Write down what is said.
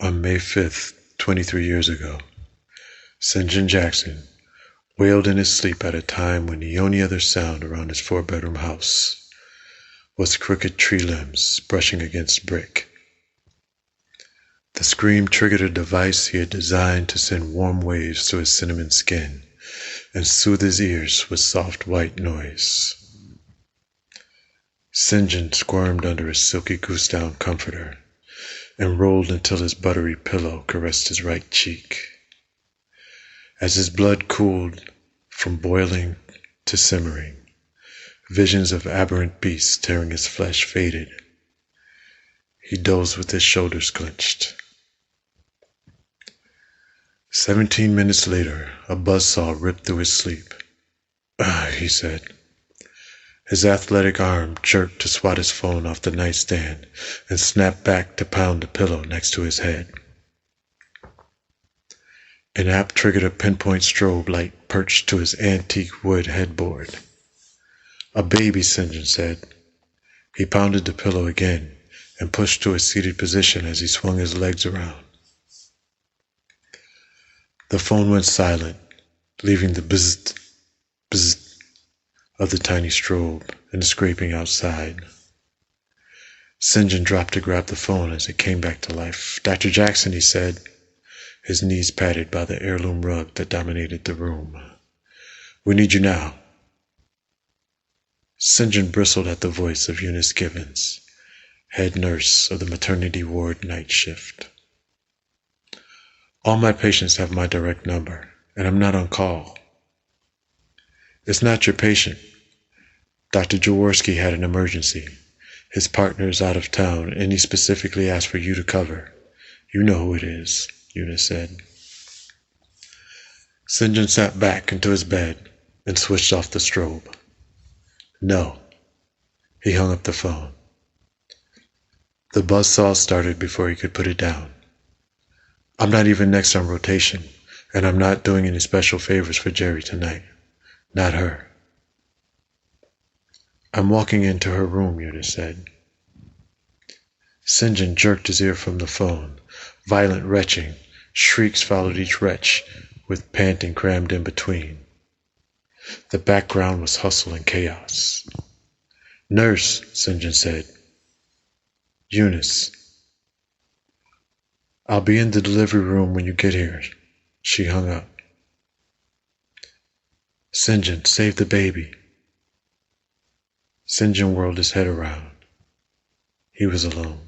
On May 5th, 23 years ago, St. John Jackson wailed in his sleep at a time when the only other sound around his four-bedroom house was crooked tree limbs brushing against brick. The scream triggered a device he had designed to send warm waves to his cinnamon skin and soothe his ears with soft white noise. St. John squirmed under his silky goose-down comforter and rolled until his buttery pillow caressed his right cheek. As his blood cooled from boiling to simmering, visions of aberrant beasts tearing his flesh faded. He dozed with his shoulders clenched. 17 minutes later, a buzzsaw ripped through his sleep. He said. His athletic arm jerked to swat his phone off the nightstand and snapped back to pound the pillow next to his head. An app triggered a pinpoint strobe light perched to his antique wood headboard. A baby, St. John said. He pounded the pillow again and pushed to a seated position as he swung his legs around. The phone went silent, leaving the bzzzt, bzzzt of the tiny strobe and the scraping outside. St. John dropped to grab the phone as it came back to life. "Dr. Jackson," he said, his knees padded by the heirloom rug that dominated the room. "We need you now." St. John bristled at the voice of Eunice Gibbons, head nurse of the maternity ward night shift. "All my patients have my direct number, and I'm not on call." "It's not your patient. Dr. Jaworski had an emergency. His partner is out of town, and he specifically asked for you to cover. You know who it is," Eunice said. St. John sat back into his bed and switched off the strobe. "No." He hung up the phone. The buzzsaw started before he could put it down. "I'm not even next on rotation, and I'm not doing any special favors for Jerry tonight. Not her." "I'm walking into her room," Eunice said. St. John jerked his ear from the phone. Violent retching. Shrieks followed each retch, with panting crammed in between. The background was hustle and chaos. "Nurse," St. John said. "Eunice." "I'll be in the delivery room when you get here." She hung up. "St. John, save the baby." St. John whirled his head around. He was alone.